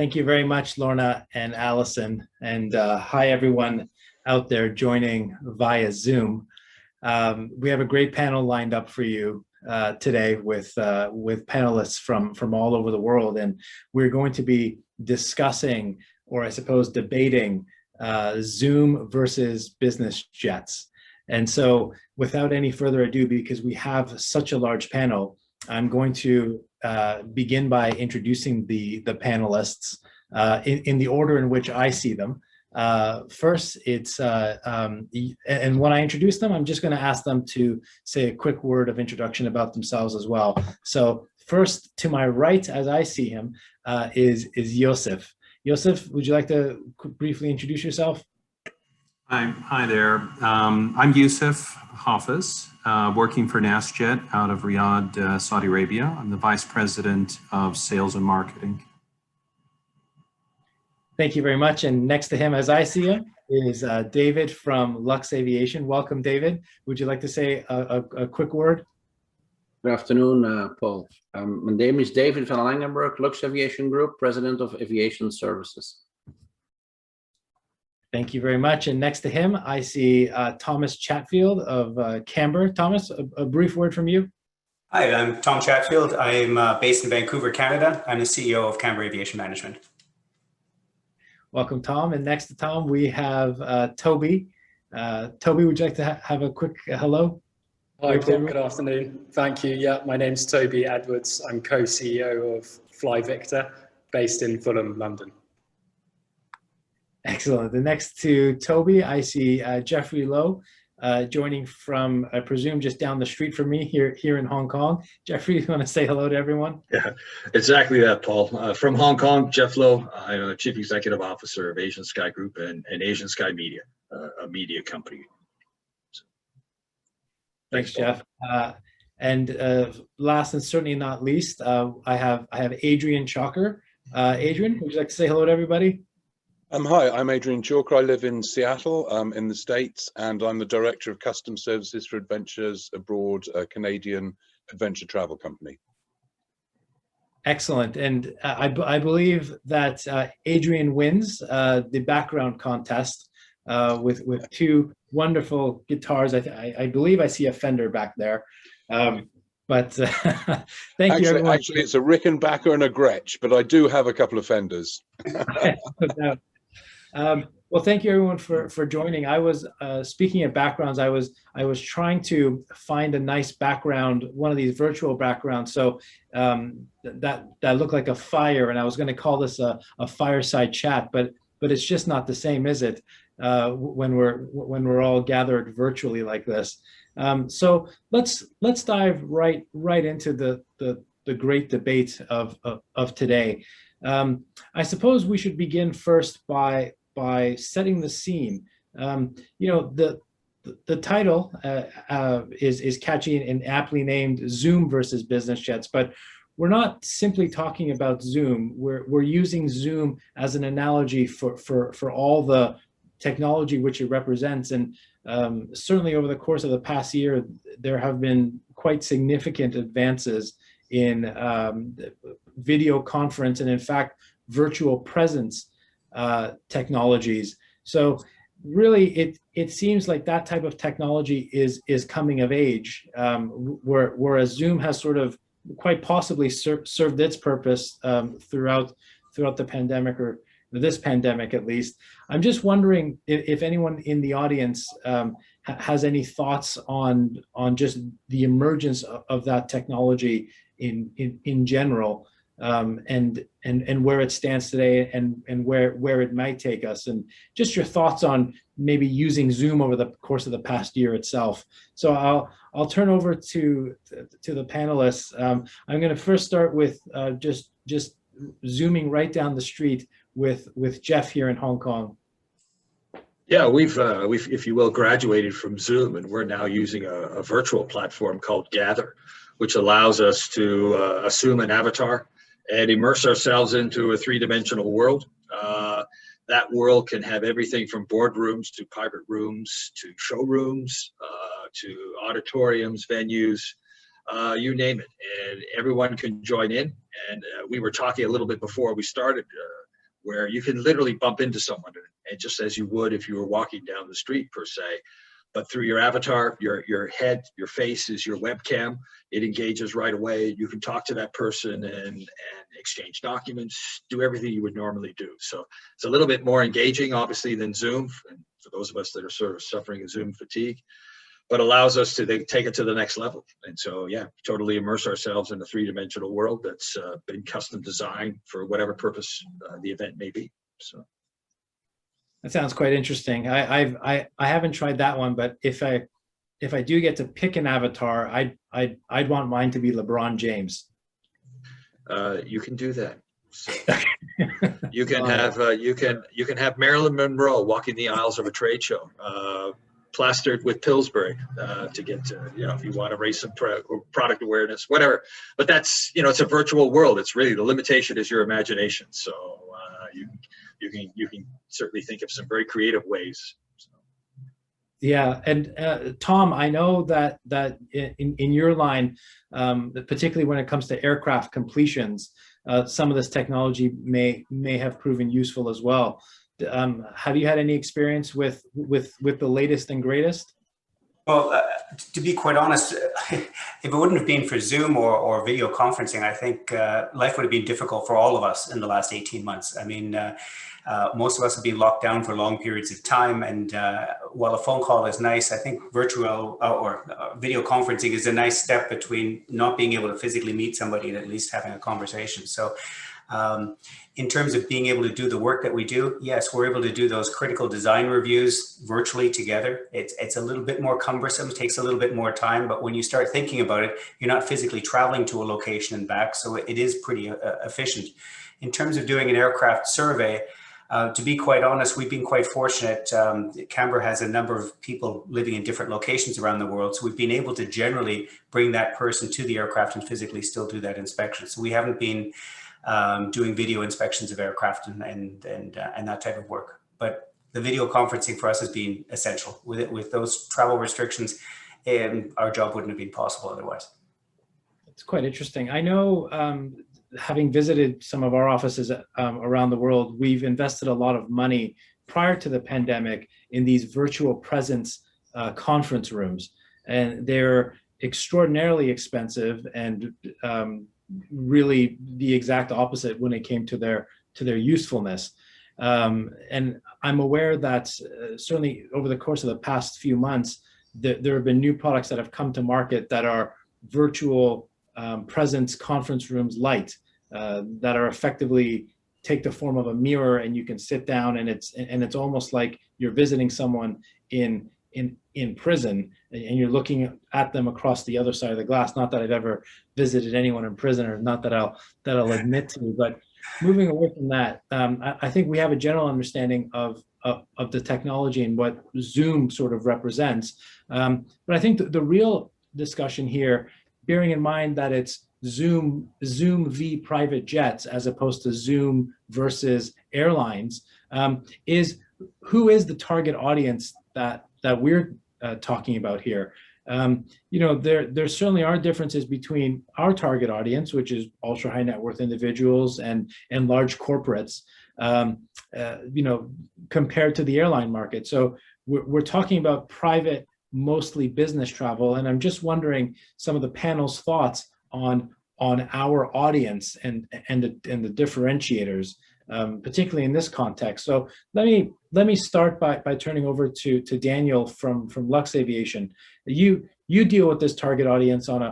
Thank you very much, Lorna and Allison. And hi, everyone out there joining via Zoom. We have a great panel lined up for you today with panelists from all over the world. And we're going to be discussing, or I suppose debating, Zoom versus business jets. And so without any further ado, because we have such a large panel, I'm going to begin by introducing the panelists in the order in which I see them. First, it's and when I introduce them, I'm just going to ask them to say a quick word of introduction about themselves as well. So first, to my right, as I see him, is Joseph. Joseph, would you like to briefly introduce yourself? Hi there. I'm Yusuf Hafiz, working for NASJet out of Riyadh, Saudi Arabia. I'm the Vice President of Sales and Marketing. Thank you very much. And next to him, as I see him, is David from Lux Aviation. Welcome, David. Would you like to say a quick word? Good afternoon, Paul. My name is David van Langenburg, Lux Aviation Group, President of Aviation Services. Thank you very much. And next to him, I see Thomas Chatfield of Camber. Thomas, a brief word from you. Hi, I'm Tom Chatfield. I'm based in Vancouver, Canada. I'm the CEO of Camber Aviation Management. Welcome, Tom. And next to Tom, we have Toby. Toby, would you like to have a quick hello? Hi, Paul. Good afternoon. Thank you. Yeah, my name's Toby Edwards. I'm co-CEO of FlyVictor, based in Fulham, London. Excellent. And next to Toby, I see Jeffrey Lowe joining from, I presume, just down the street from me here in Hong Kong. Jeffrey, you want to say hello to everyone? Yeah, exactly that, Paul. From Hong Kong, Jeff Lowe. I'm a Chief Executive Officer of Asian Sky Group and Asian Sky Media, a media company. So, thanks, Jeff. And last and certainly not least, I have Adrian Chalker. Adrian, would you like to say hello to everybody? Hi, I'm Adrian Chalker. I live in Seattle, in the States, and I'm the Director of Custom Services for Adventures Abroad, a Canadian adventure travel company. Excellent. And I believe that Adrian wins the background contest with two wonderful guitars. I believe I see a Fender back there. But thank you, everyone. Actually, it's a Rickenbacker and a Gretsch, but I do have a couple of Fenders. Well, thank you everyone for joining. I was speaking of backgrounds. I was trying to find a nice background, one of these virtual backgrounds, so that looked like a fire, and I was going to call this a fireside chat, but it's just not the same, is it? When we're all gathered virtually like this. So let's dive right into the great debate of today. I suppose we should begin first by setting the scene. You know, the title is catchy and aptly named Zoom versus business jets, but we're not simply talking about Zoom. We're using Zoom as an analogy for all the technology which it represents. And certainly over the course of the past year, there have been quite significant advances in video conference and, in fact, virtual presence technologies. So really, it seems like that type of technology is coming of age, whereas Zoom has sort of quite possibly served its purpose throughout the pandemic, or this pandemic at least. I'm just wondering if anyone in the audience has any thoughts on just the emergence of that technology in general, and where it stands today, and where it might take us, and just your thoughts on maybe using Zoom over the course of the past year itself. So I'll turn over to the panelists. I'm going to first start with just zooming right down the street with Jeff here in Hong Kong. Yeah, we've, if you will, graduated from Zoom, and we're now using a virtual platform called Gather, which allows us to assume an avatar and immerse ourselves into a three-dimensional world. That world can have everything from boardrooms to private rooms to showrooms to auditoriums, venues, you name it, and everyone can join in. And we were talking a little bit before we started where you can literally bump into someone, and just as you would if you were walking down the street per se, but through your avatar, your head, your face is your webcam. It engages right away. You can talk to that person and exchange documents, do everything you would normally do. So it's a little bit more engaging, obviously, than Zoom, and for those of us that are sort of suffering Zoom fatigue, but allows us to take it to the next level. And so, yeah, totally immerse ourselves in a three-dimensional world that's been custom designed for whatever purpose the event may be. So. That sounds quite interesting. I haven't tried that one, but if I do get to pick an avatar, I'd want mine to be LeBron James. You can do that. So you can have you can have Marilyn Monroe walking the aisles of a trade show, plastered with Pillsbury to get to, if you want to raise some product awareness, whatever. But that's, it's a virtual world. It's really, the limitation is your imagination. So you can certainly think of some very creative ways. So. Yeah, and Tom, I know that in your line, particularly when it comes to aircraft completions, some of this technology may have proven useful as well. Have you had any experience with the latest and greatest? Well, to be quite honest, if it wouldn't have been for Zoom or video conferencing, I think life would have been difficult for all of us in the last 18 months. I mean, most of us have been locked down for long periods of time. And while a phone call is nice, I think virtual or video conferencing is a nice step between not being able to physically meet somebody and at least having a conversation. So in terms of being able to do the work that we do, yes, we're able to do those critical design reviews virtually together. It's a little bit more cumbersome, it takes a little bit more time, but when you start thinking about it, you're not physically traveling to a location and back, so it is pretty efficient. In terms of doing an aircraft survey, to be quite honest, we've been quite fortunate. Canberra has a number of people living in different locations around the world, so we've been able to generally bring that person to the aircraft and physically still do that inspection. So we haven't been doing video inspections of aircraft and that type of work. But the video conferencing for us has been essential. With those travel restrictions, our job wouldn't have been possible otherwise. It's quite interesting. I know, having visited some of our offices around the world, we've invested a lot of money prior to the pandemic in these virtual presence conference rooms, and they're extraordinarily expensive and really the exact opposite when it came to their usefulness. And I'm aware that certainly over the course of the past few months, there have been new products that have come to market that are virtual presence conference rooms light, that are effectively take the form of a mirror, and you can sit down, and it's almost like you're visiting someone in prison, and you're looking at them across the other side of the glass. Not that I've ever visited anyone in prison, or not that I'll admit to, but moving away from that, I think we have a general understanding of the technology and what Zoom sort of represents. But I think the real discussion here, bearing in mind that it's Zoom v private jets as opposed to Zoom versus airlines, is who is the target audience that we're talking about here. There certainly are differences between our target audience, which is ultra high net worth individuals and large corporates, compared to the airline market. So we're talking about private, mostly business travel, and I'm just wondering some of the panel's thoughts on our audience and the differentiators, particularly in this context. So let me start by turning over to Daniel from Lux Aviation. You deal with this target audience on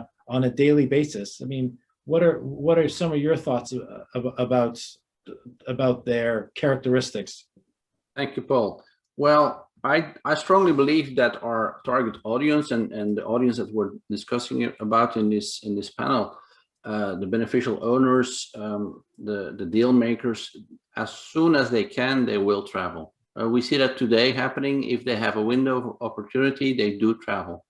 a daily basis. I mean, what are some of your thoughts about their characteristics? Thank you, Paul. Well, I strongly believe that our target audience and the audience that we're discussing about in this panel, the beneficial owners, the deal makers, as soon as they can, they will travel. We see that today happening. If they have a window of opportunity, they do travel.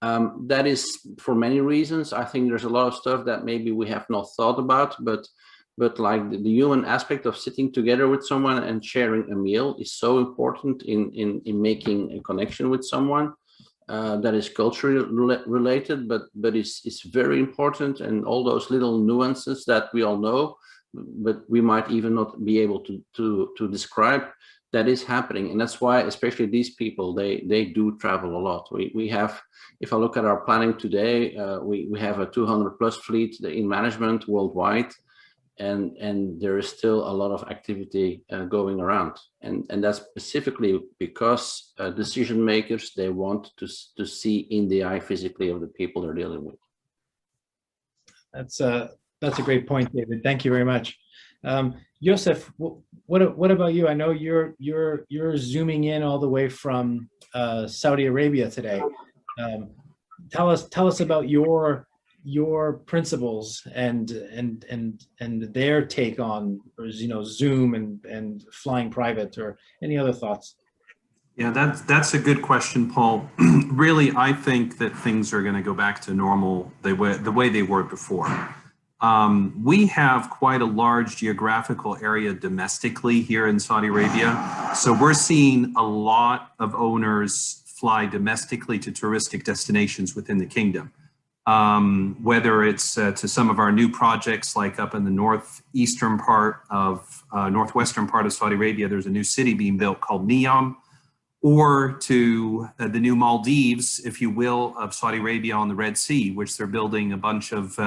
That is for many reasons. I think there's a lot of stuff that maybe we have not thought about, but like the human aspect of sitting together with someone and sharing a meal is so important in making a connection with someone. That is culturally related, but it's very important, and all those little nuances that we all know, but we might even not be able to describe. That is happening, and that's why especially these people, they do travel a lot. We have, if I look at our planning today, we have a 200+ fleet in management worldwide, and there is still a lot of activity going around, and that's specifically because decision makers, they want to see in the eye physically of the people they're dealing with. That's a great point, David. Thank you very much. Joseph, what about you? I know you're zooming in all the way from Saudi Arabia today. Tell us about your principles and their take on, Zoom and flying private, or any other thoughts. Yeah, that's a good question, Paul. Really, I think that things are going to go back to normal the way they were before. We have quite a large geographical area domestically here in Saudi Arabia. So we're seeing a lot of owners fly domestically to touristic destinations within the kingdom. Whether it's to some of our new projects, like up in the northwestern part of Saudi Arabia, there's a new city being built called Neom, or to the new Maldives, if you will, of Saudi Arabia on the Red Sea, which they're building a bunch of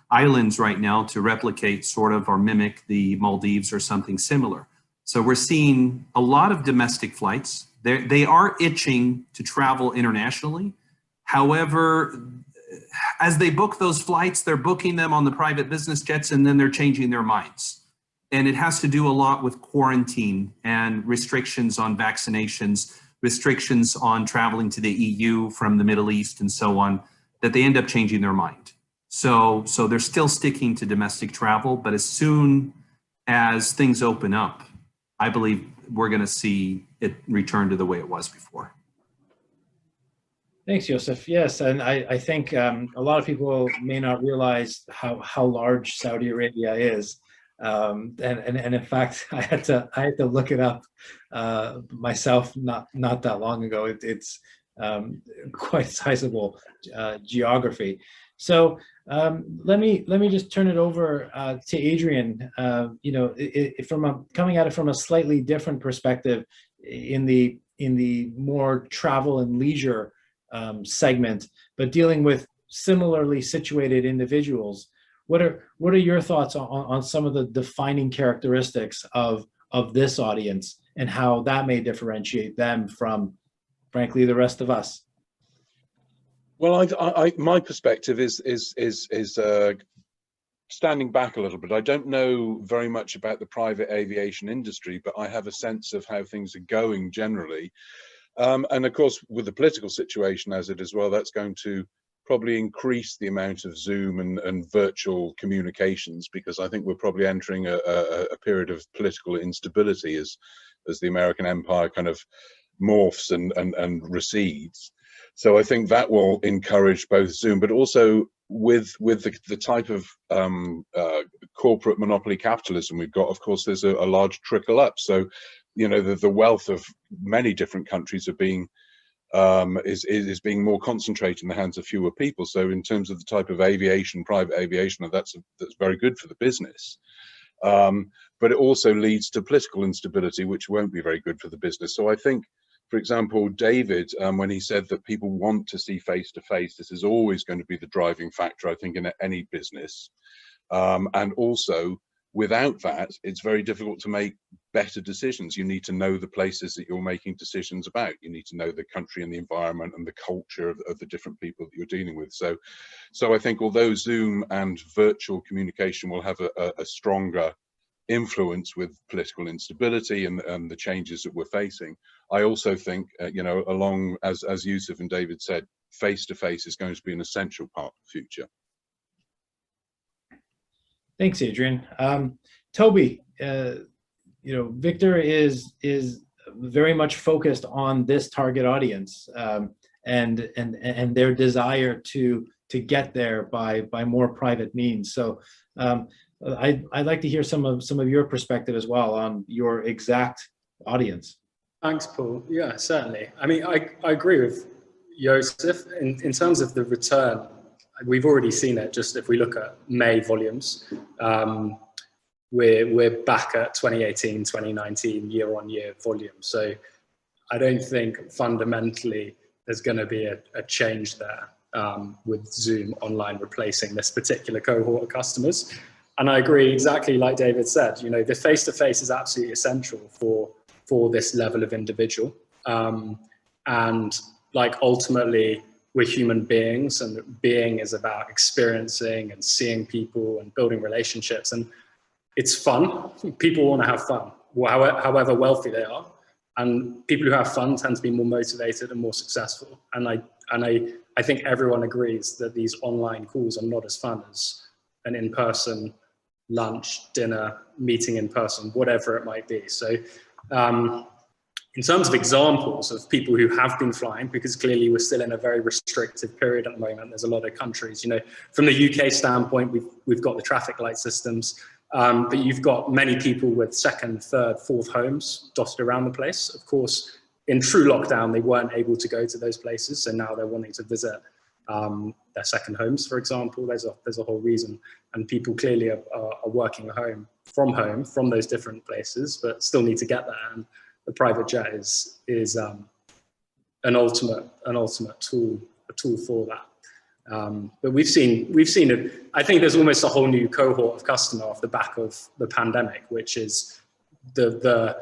islands right now to replicate sort of or mimic the Maldives or something similar. So we're seeing a lot of domestic flights. They are itching to travel internationally. However, as they book those flights, they're booking them on the private business jets, and then they're changing their minds. And it has to do a lot with quarantine and restrictions on vaccinations, restrictions on traveling to the EU from the Middle East and so on, that they end up changing their mind. So they're still sticking to domestic travel, but as soon as things open up, I believe we're going to see it return to the way it was before. Thanks, Joseph. Yes, and I think a lot of people may not realize how large Saudi Arabia is, and in fact, I had to look it up myself not that long ago. It's quite sizable geography. So let me just turn it over to Adrian. Coming at it from a slightly different perspective, in the more travel and leisure segment, but dealing with similarly situated individuals. What are your thoughts on some of the defining characteristics of this audience, and how that may differentiate them from, frankly, the rest of us? Well, my perspective is standing back a little bit. I don't know very much about the private aviation industry, but I have a sense of how things are going generally. And of course, with the political situation as it is, well, that's going to probably increase the amount of Zoom and virtual communications, because I think we're probably entering a period of political instability as the American empire kind of morphs and recedes. So I think that will encourage both Zoom, but also with the type of corporate monopoly capitalism we've got, of course, there's a large trickle up. So, the wealth of many different countries are being is being more concentrated in the hands of fewer people. So in terms of the type of aviation, private aviation, that's very good for the business. But it also leads to political instability, which won't be very good for the business. So I think, for example, David, when he said that people want to see face-to-face, this is always going to be the driving factor, I think, in any business. And also, without that, it's very difficult to make better decisions. You need to know the places that you're making decisions about. You need to know the country and the environment and the culture of the different people that you're dealing with. So I think although Zoom and virtual communication will have a stronger influence with political instability and the changes that we're facing, I also think, along, as Yusuf and David said, face-to-face is going to be an essential part of the future. Thanks, Adrian. Toby, Victor is very much focused on this target audience and their desire to get there by more private means. So I'd like to hear some of your perspective as well on your exact audience. Thanks, Paul. Yeah, certainly. I mean, I agree with Joseph in terms of the return. We've already seen it just if we look at May volumes. we're back at 2018, 2019 year-on-year volume. So I don't think fundamentally there's going to be a change there with Zoom Online replacing this particular cohort of customers. And I agree exactly like David said, you know, the face-to-face is absolutely essential for this level of individual. And like ultimately we're human beings, and being is about experiencing and seeing people and building relationships. And it's fun. People want to have fun, however wealthy they are. And people who have fun tend to be more motivated and more successful. And I think everyone agrees that these online calls are not as fun as an in-person lunch, dinner, meeting in person, whatever it might be. So in terms of examples of people who have been flying, because clearly we're still in a very restrictive period at the moment, there's a lot of countries, you know, from the UK standpoint, we've got the traffic light systems, but you've got many people with second, third, fourth homes dotted around the place. Of course, in true lockdown, they weren't able to go to those places, so now they're wanting to visit their second homes, for example. There's a whole reason, and people clearly are working from those different places, but still need to get there. And the private jet is an ultimate tool for that. But we've seen it. I think there's almost a whole new cohort of customer off the back of the pandemic, which is the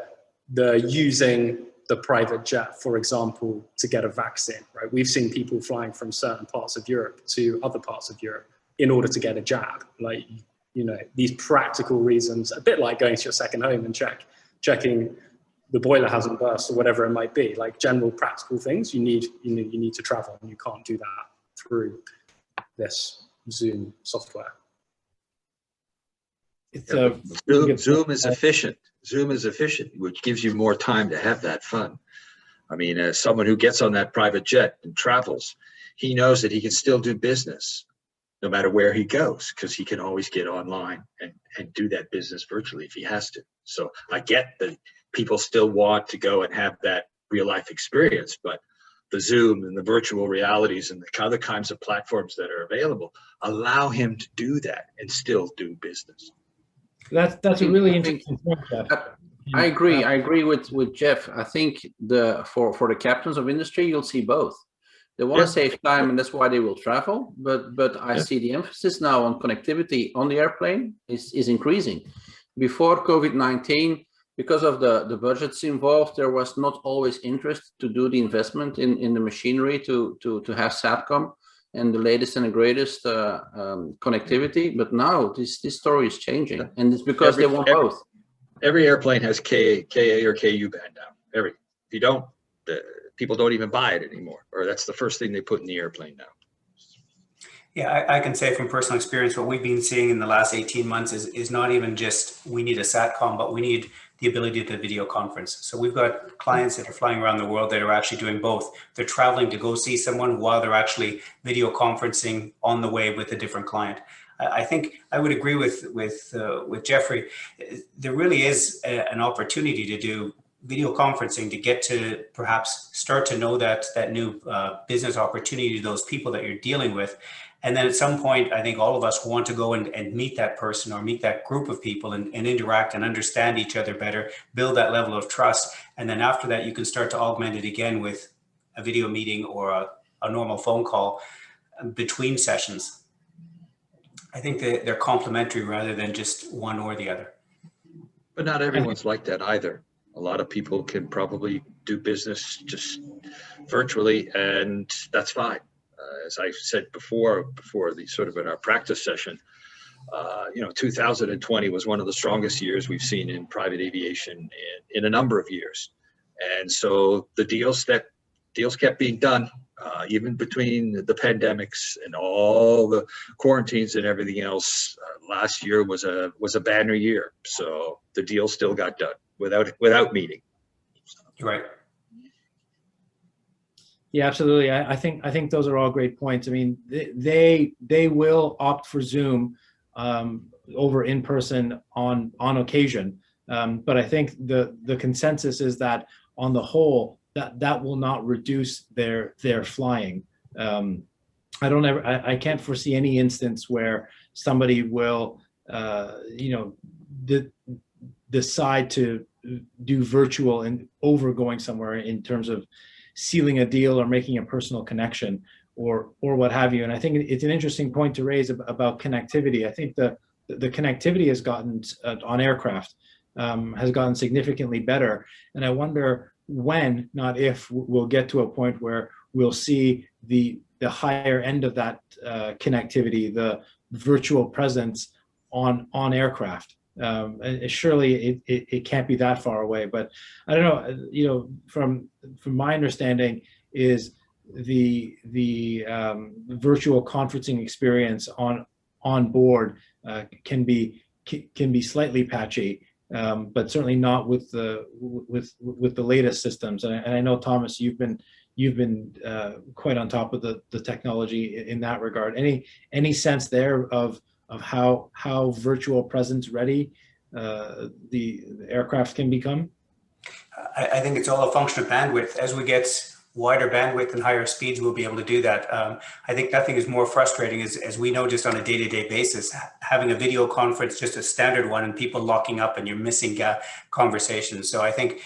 using the private jet, for example, to get a vaccine, right? We've seen people flying from certain parts of Europe to other parts of Europe in order to get a jab. Like, you know, these practical reasons, a bit like going to your second home and checking the boiler hasn't burst or whatever it might be, like general practical things. You need to travel, and you can't do that through this Zoom software. Zoom is efficient. Zoom is efficient, which gives you more time to have that fun. I mean, as someone who gets on that private jet and travels, he knows that he can still do business no matter where he goes, because he can always get online and do that business virtually if he has to. So I get that people still want to go and have that real life experience, but the Zoom and the virtual realities and the other kinds of platforms that are available allow him to do that and still do business. That's a really interesting point, Jeff. I agree with Jeff. I think for the captains of industry, you'll see both. They want to save time, and that's why they will travel. But I see the emphasis now on connectivity on the airplane is increasing. Before COVID-19, because of the budgets involved, there was not always interest to do the investment in the machinery to have SATCOM and the latest and the greatest connectivity. But now this story is changing, and it's because they want both. Every airplane has KA or KU band now. If you don't, people don't even buy it anymore, or that's the first thing they put in the airplane now. Yeah, I can say from personal experience, what we've been seeing in the last 18 months is not even just we need a SATCOM, but we need the ability to video conference. So we've got clients that are flying around the world that are actually doing both. They're traveling to go see someone while they're actually video conferencing on the way with a different client. I think I would agree with Jeffrey. There really is an opportunity to do video conferencing to get to perhaps start to know that new business opportunity to those people that you're dealing with. And then at some point, I think all of us want to go and meet that person or meet that group of people and interact and understand each other better, build that level of trust. And then after that, you can start to augment it again with a video meeting or a normal phone call between sessions. I think they're complementary rather than just one or the other. But not everyone's like that either. A lot of people can probably do business just virtually, and that's fine. As I said before the sort of in our practice session, 2020 was one of the strongest years we've seen in private aviation in a number of years. And so the deals kept being done, even between the pandemics and all the quarantines and everything else. Last year was a banner year. So the deal still got done without meeting. You're right. Yeah, absolutely. I think those are all great points. I mean, they will opt for Zoom over in person on occasion, but I think the consensus is that on the whole that will not reduce their flying. I can't foresee any instance where somebody will decide to do virtual and over going somewhere in terms of sealing a deal or making a personal connection or what have you. And I think it's an interesting point to raise about connectivity. I think the connectivity has gotten on aircraft has gotten significantly better. And I wonder when, not if, we'll get to a point where we'll see the higher end of that connectivity, the virtual presence on aircraft. And surely it can't be that far away, but I don't know, you know, from my understanding is the virtual conferencing experience on board can be slightly patchy, but certainly not with the latest systems. And I know, Thomas, you've been quite on top of the technology in that regard. Any sense there of how virtual presence ready the aircraft can become? I think it's all a function of bandwidth. As we get wider bandwidth and higher speeds, we'll be able to do that. I think nothing is more frustrating as we know just on a day-to-day basis, having a video conference, just a standard one, and people locking up and you're missing conversations. So I think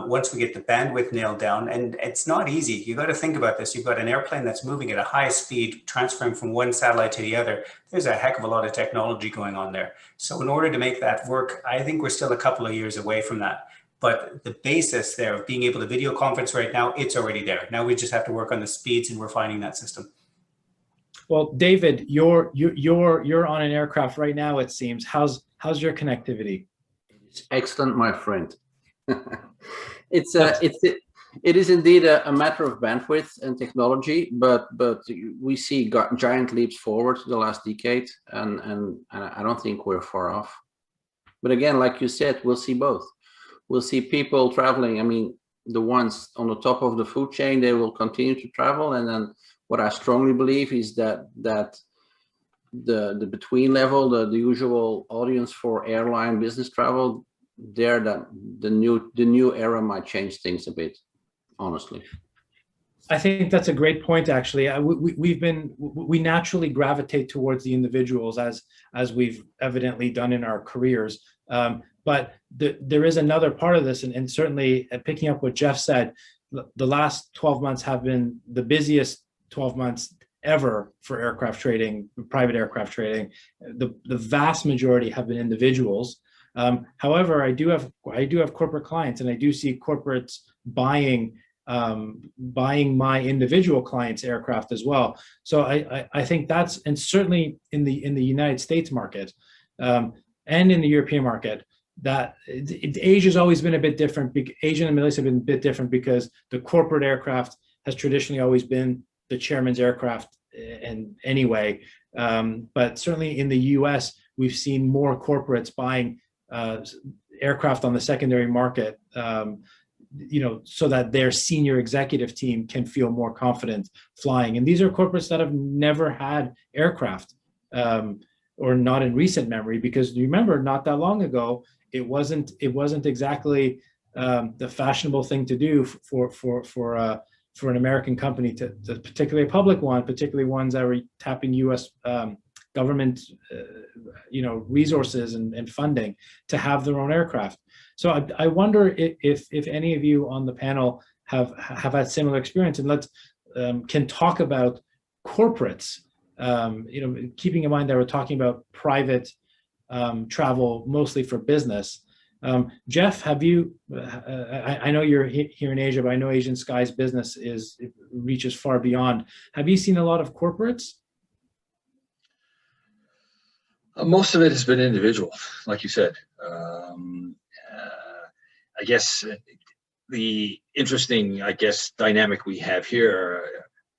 once we get the bandwidth nailed down, and it's not easy. You got to think about this. You've got an airplane that's moving at a high speed, transferring from one satellite to the other. There's a heck of a lot of technology going on there. So in order to make that work, I think we're still a couple of years away from that. But the basis there of being able to video conference right now, it's already there. Now we just have to work on the speeds and refining that system. Well, David, you're on an aircraft right now, it seems. How's your connectivity? It's excellent, my friend. It is indeed a matter of bandwidth and technology, but we see giant leaps forward the last decade, and I don't think we're far off. But again, like you said, we'll see both. We'll see people traveling. I mean, the ones on the top of the food chain, they will continue to travel, and then what I strongly believe is that the between level, the usual audience for airline business travel, there that the new era might change things a bit, honestly. I think that's a great point, actually. We naturally gravitate towards the individuals as we've evidently done in our careers. But there is another part of this, and certainly picking up what Jeff said, the last 12 months have been the busiest 12 months ever for aircraft trading, private aircraft trading. The vast majority have been individuals. However, I do have corporate clients, and I do see corporates buying my individual clients' aircraft as well. So I think that's, and certainly in the United States market and in the European market, that Asia's always been a bit different. Asia and the Middle East have been a bit different because the corporate aircraft has traditionally always been the chairman's aircraft, and anyway. But certainly in the US, we've seen more corporates buying aircraft on the secondary market, you know, so that their senior executive team can feel more confident flying. And these are corporates that have never had aircraft, or not in recent memory, because remember, not that long ago, it wasn't exactly the fashionable thing to do for an American company, to particularly a public one, particularly ones that were tapping U.S. Government, you know, resources and funding to have their own aircraft. So I wonder if any of you on the panel have had similar experience, and let's can talk about corporates. You know, keeping in mind that we're talking about private travel, mostly for business. Jeff, have you? I know you're here in Asia, but I know Asian Skies business reaches far beyond. Have you seen a lot of corporates? Most of it has been individual, like you said. I guess the interesting, dynamic we have here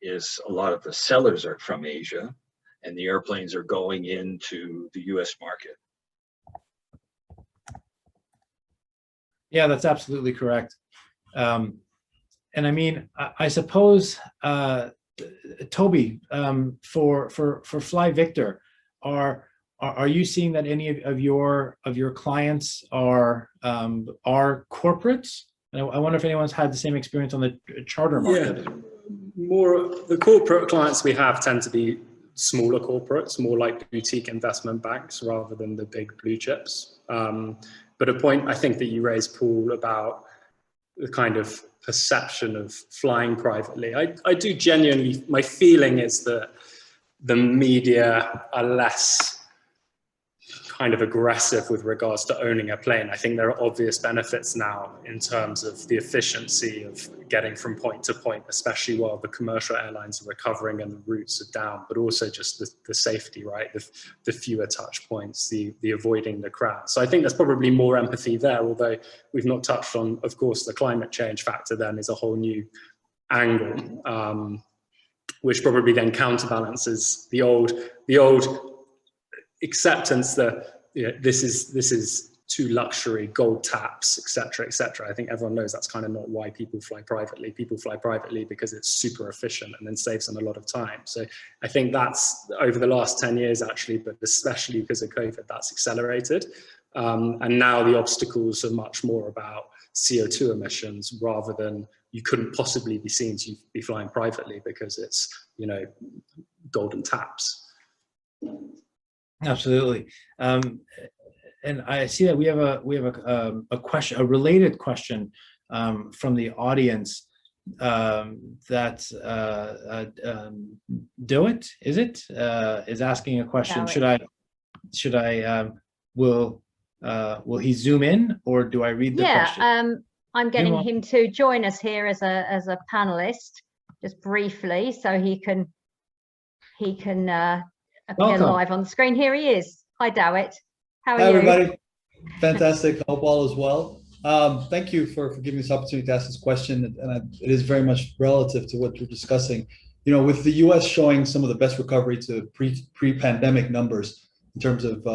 is a lot of the sellers are from Asia, and the airplanes are going into the U.S. market. Yeah, that's absolutely correct. And I mean, I suppose, Toby, for Fly Victor, are you seeing that any of your clients are corporates? And I wonder if anyone's had the same experience on the charter market. Yeah, more the corporate clients we have tend to be smaller corporates, more like boutique investment banks rather than the big blue chips. But a point I think that you raised, Paul, about the kind of perception of flying privately. I do genuinely, my feeling is that the media are less kind of aggressive with regards to owning a plane. I think there are obvious benefits now in terms of the efficiency of getting from point to point, especially while the commercial airlines are recovering and the routes are down, but also just the safety, right? The fewer touch points, the avoiding the crowd. So I think there's probably more empathy there, although we've not touched on, of course, the climate change factor then is a whole new angle, which probably then counterbalances the old acceptance that, you know, this is too luxury, gold taps, etc., etc. I think everyone knows that's kind of not why people fly privately. People fly privately because it's super efficient and then saves them a lot of time. So I think that's over the last 10 years actually, but especially because of COVID, that's accelerated. And now the obstacles are much more about CO2 emissions rather than you couldn't possibly be seen to be flying privately because it's, you know, golden taps. Absolutely. And I see that we have a question, a related question from the audience. That Do It is asking a question. Will he zoom in, or do I read the question? I'm getting him to join us here as a panelist, just briefly, so he can appear live on the screen. Here he is. Hi, Dawit. How are you? Hi, everybody. Fantastic. Hope all is well. Thank you for giving me this opportunity to ask this question, and it is very much relative to what you're discussing. You know, with the U.S. showing some of the best recovery to pre-pandemic numbers in terms of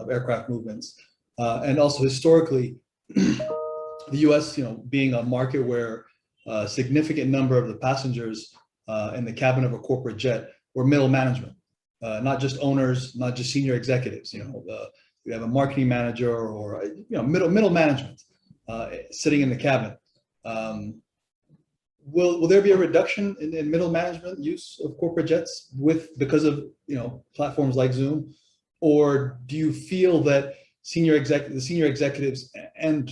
aircraft movements, and also historically, the U.S. being a market where a significant number of the passengers in the cabin of a corporate jet were middle management, not just owners, not just senior executives. You have a marketing manager or middle management sitting in the cabin. Will there be a reduction in middle management use of corporate jets because of platforms like Zoom, or do you feel that the senior executives and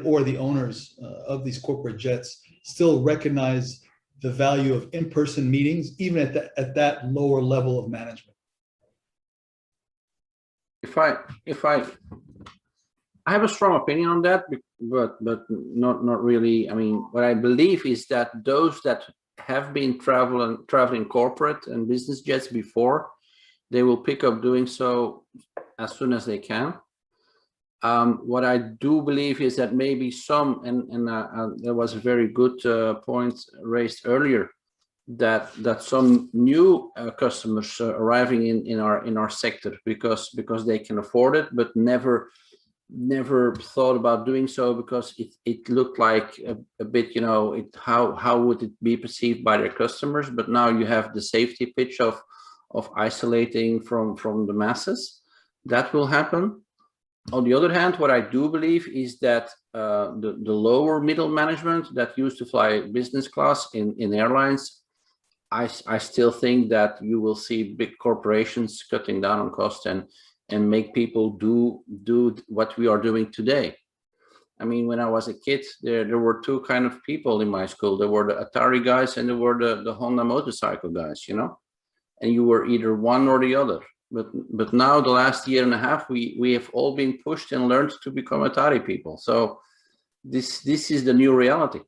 or the owners of these corporate jets still recognize the value of in-person meetings even at that lower level of management? I have a strong opinion on that, but not really. I mean, what I believe is that those that have been traveling corporate and business jets before, they will pick up doing so as soon as they can. What I do believe is that maybe some, and there was a very good point raised earlier, that some new customers arriving in our sector because they can afford it, but never thought about doing so because it looked like a bit, how would it be perceived by their customers? But now you have the safety pitch of isolating from the masses. That will happen. On the other hand, what I do believe is that the lower middle management that used to fly business class in airlines, I still think that you will see big corporations cutting down on cost and make people do what we are doing today. I mean, when I was a kid, there were two kind of people in my school. There were the Atari guys and there were the Honda motorcycle guys, and you were either one or the other. But now the last year and a half, we have all been pushed and learned to become Atari people. So this is the new reality.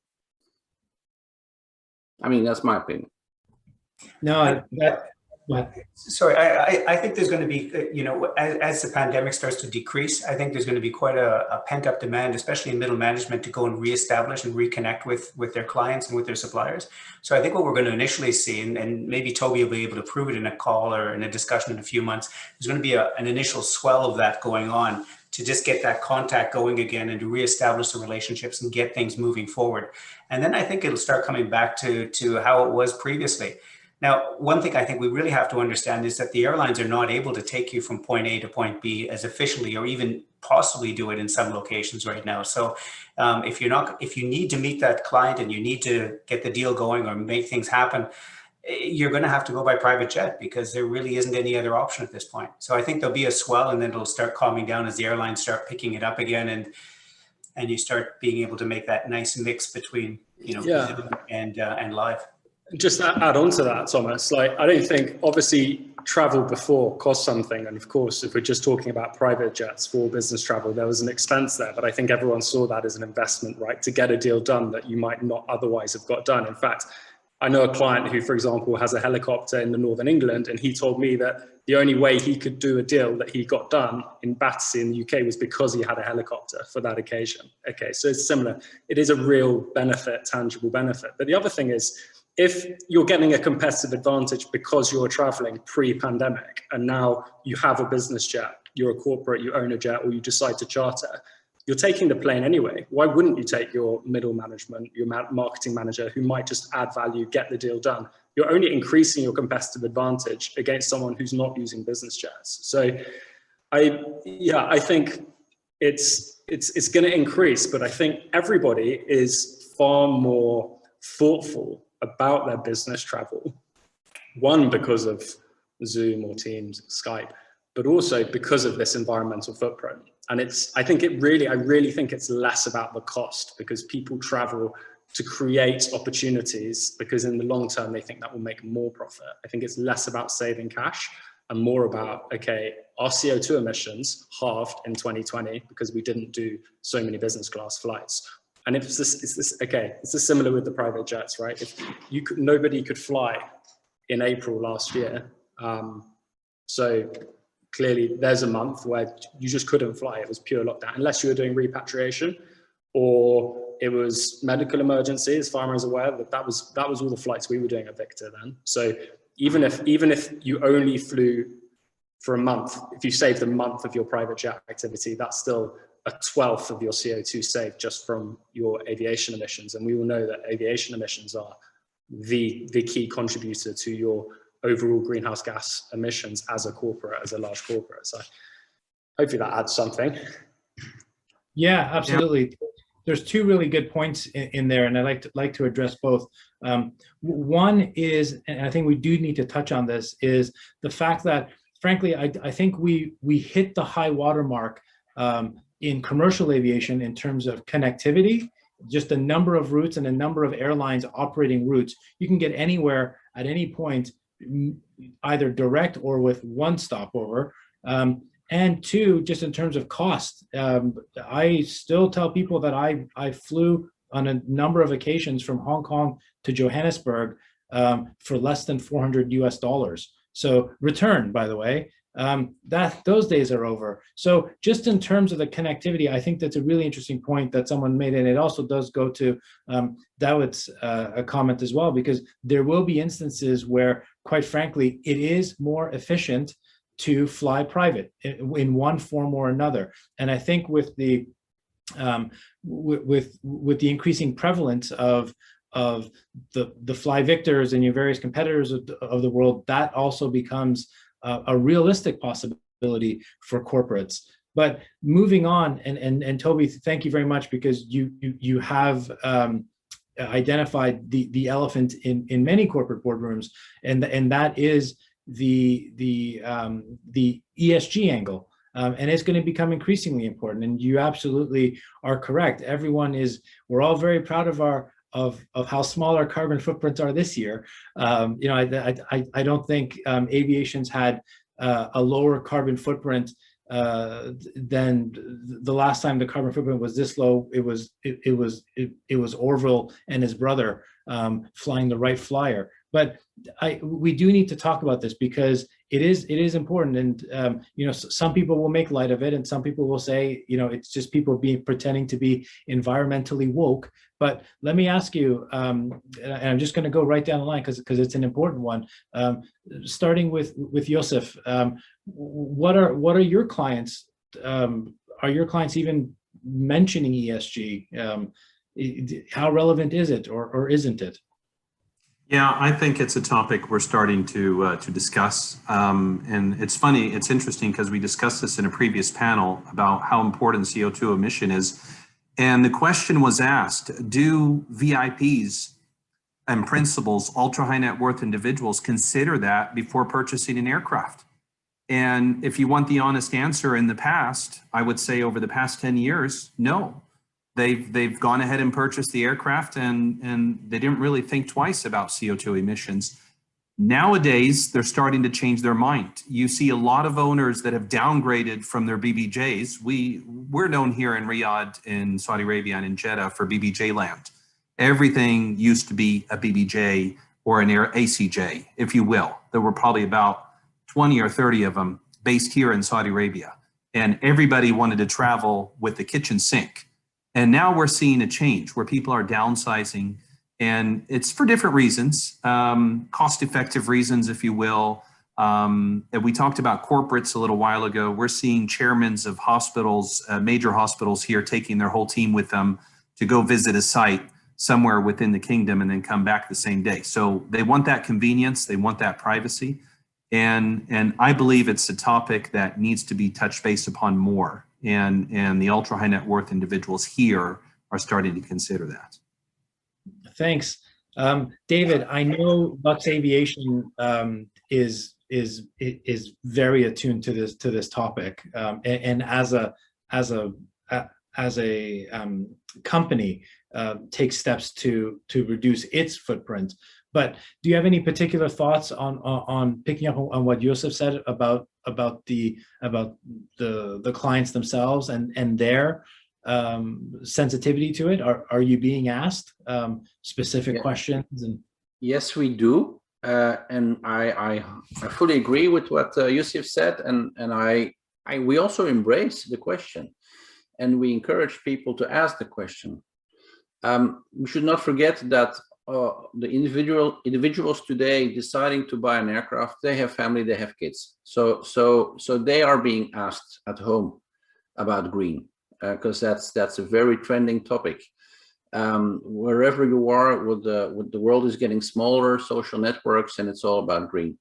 I mean, that's my opinion. No, sorry, I think there's going to be, as the pandemic starts to decrease, I think there's going to be quite a pent-up demand, especially in middle management, to go and reestablish and reconnect with their clients and with their suppliers. So I think what we're going to initially see, and maybe Toby will be able to prove it in a call or in a discussion in a few months, there's going to be an initial swell of that going on to just get that contact going again and to reestablish the relationships and get things moving forward. And then I think it'll start coming back to how it was previously. Now, one thing I think we really have to understand is that the airlines are not able to take you from point A to point B as efficiently, or even possibly do it in some locations right now. So if you need to meet that client and you need to get the deal going or make things happen, you're going to have to go by private jet because there really isn't any other option at this point. So I think there'll be a swell, and then it'll start calming down as the airlines start picking it up again, and you start being able to make that nice mix between, you know, Zoom and live. Just add on to that, Thomas, like, I don't think, obviously travel before cost something. And of course, if we're just talking about private jets for business travel, there was an expense there, but I think everyone saw that as an investment, right? To get a deal done that you might not otherwise have got done. In fact, I know a client who, for example, has a helicopter in the Northern England, and he told me that the only way he could do a deal that he got done in Battersea in the UK was because he had a helicopter for that occasion. Okay, so it's similar. It is a real benefit, tangible benefit. But the other thing is, if you're getting a competitive advantage because you're traveling pre-pandemic and now you have a business jet, you're a corporate, you own a jet, or you decide to charter, you're taking the plane anyway. Why wouldn't you take your middle management, your marketing manager, who might just add value, get the deal done? You're only increasing your competitive advantage against someone who's not using business jets. So I think it's going to increase, but I think everybody is far more thoughtful about their business travel. One, because of Zoom or Teams, Skype, but also because of this environmental footprint. And I really think it's less about the cost, because people travel to create opportunities because in the long term, they think that will make more profit. I think it's less about saving cash and more about, okay, our CO2 emissions halved in 2020 because we didn't do so many business class flights. And it's similar with the private jets, right? If nobody could fly in April last year. So clearly there's a month where you just couldn't fly. It was pure lockdown, unless you were doing repatriation or it was medical emergency, as far as I'm aware. That was all the flights we were doing at Victor then. So even if you only flew for a month, if you saved a month of your private jet activity, that's still a 1/12 of your CO2 saved just from your aviation emissions. And we all know that aviation emissions are the key contributor to your overall greenhouse gas emissions as a corporate, as a large corporate. So hopefully that adds something. Yeah, absolutely. There's two really good points in there, and I'd like to address both. One is, and I think we do need to touch on this, is the fact that, frankly, I think we hit the high watermark in commercial aviation in terms of connectivity, just the number of routes and the number of airlines operating routes. You can get anywhere at any point, either direct or with one stopover. And two, just in terms of cost, I still tell people that I flew on a number of occasions from Hong Kong to Johannesburg for less than $400 US. So return, by the way, those days are over. So just in terms of the connectivity, I think that's a really interesting point that someone made, and it also does go to Dawood's a comment as well, because there will be instances where, quite frankly, it is more efficient to fly private in one form or another. And I think with the with the increasing prevalence of the Fly Victors and your various competitors of the world, that also becomes a realistic possibility for corporates. But moving on, and Toby, thank you very much, because you have identified the elephant in many corporate boardrooms, and that is the ESG angle, and it's going to become increasingly important. And you absolutely are correct. We're all very proud of how small our carbon footprints are this year. I don't think aviation's had a lower carbon footprint than the last time the carbon footprint was this low. It was Orville and his brother flying the Wright Flyer. But we do need to talk about this, because it is important. And some people will make light of it, and some people will say, it's just people pretending to be environmentally woke. But let me ask you, and I'm just going to go right down the line because it's an important one. Starting with Joseph, what are your clients? Are your clients even mentioning ESG? How relevant is it, or isn't it? Yeah, I think it's a topic we're starting to discuss. And it's funny, it's interesting, because we discussed this in a previous panel about how important CO2 emission is. And the question was asked, do VIPs and principles, ultra high net worth individuals consider that before purchasing an aircraft. And if you want the honest answer, in the past, I would say over the past 10 years, no. They've gone ahead and purchased the aircraft and they didn't really think twice about CO2 emissions. Nowadays, they're starting to change their mind. You see a lot of owners that have downgraded from their BBJs. We're known here in Riyadh, in Saudi Arabia, and in Jeddah for BBJ land. Everything used to be a BBJ or an ACJ, if you will. There were probably about 20 or 30 of them based here in Saudi Arabia. And everybody wanted to travel with the kitchen sink. And now we're seeing a change where people are downsizing, and it's for different reasons, cost-effective reasons, if you will. And we talked about corporates a little while ago. We're seeing chairmen of hospitals, major hospitals here, taking their whole team with them to go visit a site somewhere within the kingdom and then come back the same day. So they want that convenience, they want that privacy. And I believe it's a topic that needs to be touched base upon more. And the ultra high net worth individuals here are starting to consider that. Thanks. David, I know Lux Aviation is very attuned to this topic, and as a company takes steps to reduce its footprint. But do you have any particular thoughts on picking up on what Yusuf said about the clients themselves and their sensitivity to it? Are you being asked specific questions? And yes, we do, and I fully agree with what Yusuf said, and we also embrace the question, and we encourage people to ask the question. We should not forget that the individuals today deciding to buy an aircraft, they have family, they have kids, so they are being asked at home about green, because that's a very trending topic. Wherever you are, with the world is getting smaller, social networks, and it's all about green.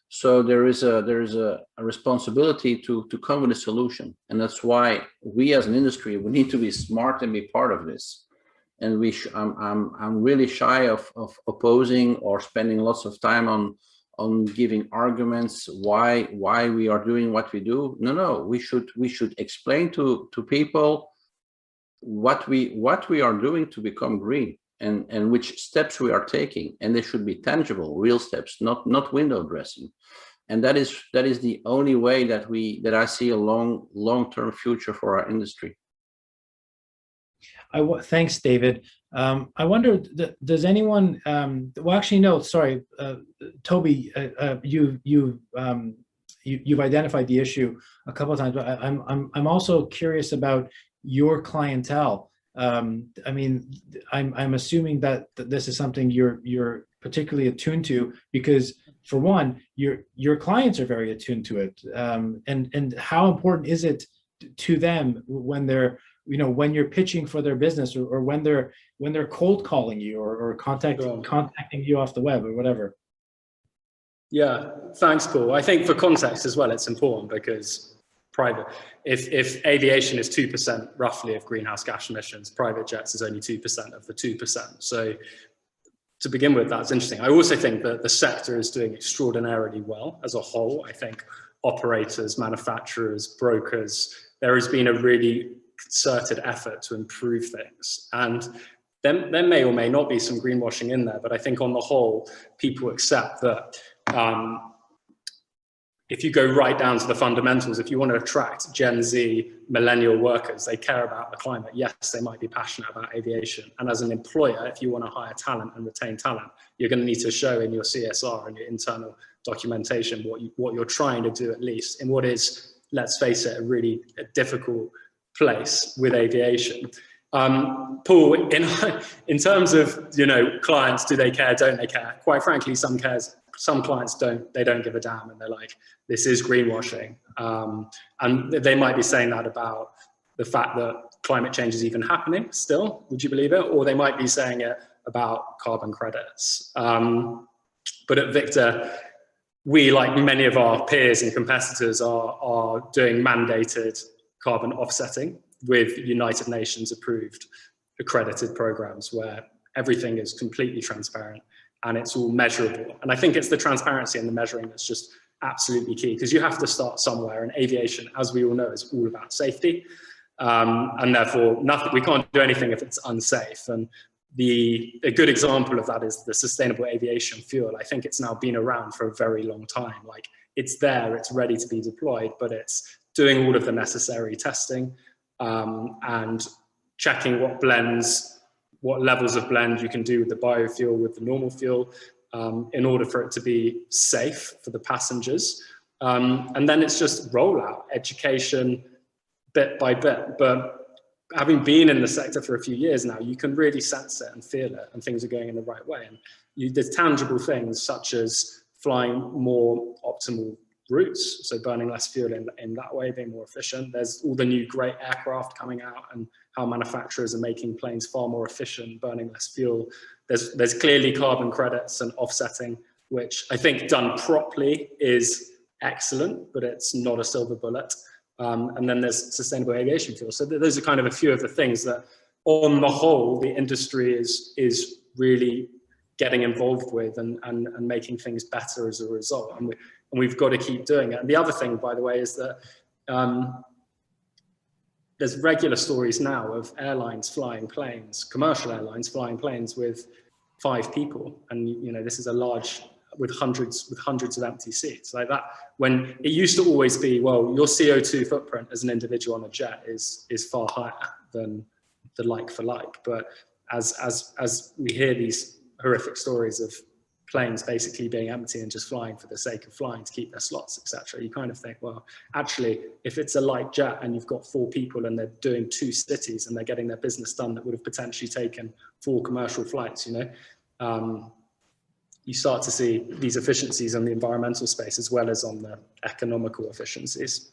So there is a responsibility to come with a solution, and that's why we as an industry, we need to be smart and be part of this. And I'm really shy of opposing or spending lots of time on giving arguments why we are doing what we do. No, we should explain to people what we are doing to become green, and which steps we are taking, and they should be tangible, real steps, not window dressing. And that is the only way that I see a long-term future for our industry. Thanks, David. I wonder, does anyone? Well, actually, no. Sorry, Toby. You've identified the issue a couple of times, but I'm also curious about your clientele. I mean, I'm assuming that this is something you're particularly attuned to, because for one, your clients are very attuned to it. And how important is it to them when they're, when you're pitching for their business, or when they're cold calling you or contacting you off the web or whatever? Yeah, thanks, Paul. I think for context as well, it's important because if aviation is 2% roughly of greenhouse gas emissions, private jets is only 2% of the 2%. So to begin with, that's interesting. I also think that the sector is doing extraordinarily well as a whole. I think operators, manufacturers, brokers, there has been a really concerted effort to improve things. And there may or may not be some greenwashing in there, but I think on the whole, people accept that if you go right down to the fundamentals, if you want to attract Gen Z millennial workers, they care about the climate. Yes, they might be passionate about aviation. And as an employer, if you want to hire talent and retain talent, you're going to need to show in your CSR and your internal documentation what you're trying to do, at least in what is, let's face it, a really difficult place with aviation. Paul, in terms of, clients, do they care, don't they care? Quite frankly, some clients they don't give a damn, and they're like, this is greenwashing. And they might be saying that about the fact that climate change is even happening still, would you believe it? Or they might be saying it about carbon credits. But at Victor, we, like many of our peers and competitors, are doing mandated carbon offsetting with United Nations approved accredited programs where everything is completely transparent and it's all measurable. And I think it's the transparency and the measuring that's just absolutely key, because you have to start somewhere, and aviation, as we all know, is all about safety. And therefore we can't do anything if it's unsafe. And a good example of that is the sustainable aviation fuel. I think it's now been around for a very long time. Like, it's there, it's ready to be deployed, but it's doing all of the necessary testing and checking what levels of blend you can do with the biofuel with the normal fuel in order for it to be safe for the passengers. And then it's just rollout, education, bit by bit. But having been in the sector for a few years now, you can really sense it and feel it, and things are going in the right way. And there's tangible things such as flying more optimal routes, so burning less fuel in that way, being more efficient. There's all the new great aircraft coming out and how manufacturers are making planes far more efficient, burning less fuel. There's clearly carbon credits and offsetting, which I think done properly is excellent, but it's not a silver bullet. And then there's sustainable aviation fuel. So those are kind of a few of the things that, on the whole, the industry is really getting involved with and making things better as a result. And we've got to keep doing it. And the other thing, by the way, is that there's regular stories now of airlines flying planes, commercial airlines flying planes with 5 people. And, you know, this is a large, with hundreds of empty seats like that. When it used to always be, well, your CO2 footprint as an individual on a jet is far higher than the like for like. But as we hear these horrific stories of planes basically being empty and just flying for the sake of flying to keep their slots, etc., you kind of think, well, actually, if it's a light jet and you've got 4 people and they're doing 2 cities and they're getting their business done that would have potentially taken 4 commercial flights, you know, you start to see these efficiencies on the environmental space as well as on the economical efficiencies.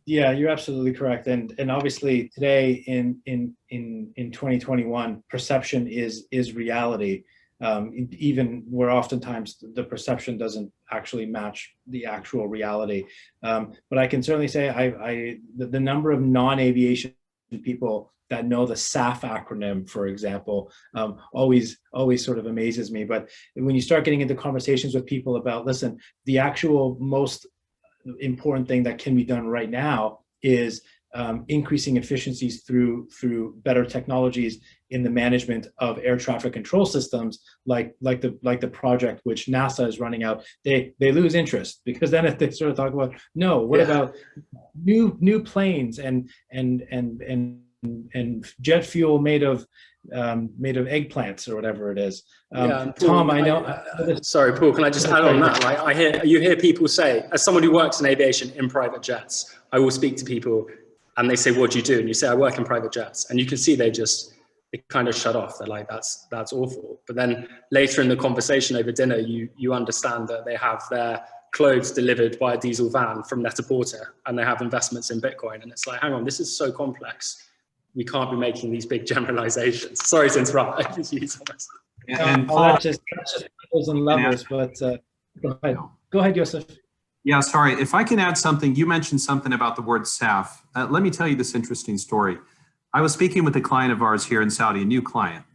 Yeah, you're absolutely correct. And obviously today in 2021, perception is reality. Even where oftentimes the perception doesn't actually match the actual reality. But I can certainly say the number of non-aviation people that know the SAF acronym, for example, always sort of amazes me. But when you start getting into conversations with people about, listen, the actual most important thing that can be done right now is increasing efficiencies through better technologies in the management of air traffic control systems, like the project which NASA is running out. They lose interest, because then if they sort of talk about, no, what about new planes and jet fuel made of eggplants or whatever it is. Paul, Tom, I know. Sorry, Paul, can I just add on that? Like, you hear people say, as someone who works in aviation in private jets, I will speak to people and they say, what do you do? And you say, I work in private jets. And you can see they kind of shut off. They're like, that's awful. But then later in the conversation over dinner, you understand that they have their clothes delivered by a diesel van from Net-a-Porter and they have investments in Bitcoin. And it's like, hang on, this is so complex. We can't be making these big generalizations. Sorry to interrupt. And that's just lovers and lovers, but go ahead, Joseph. Yeah, sorry. If I can add something, you mentioned something about the word SAF. Let me tell you this interesting story. I was speaking with a client of ours here in Saudi, a new client,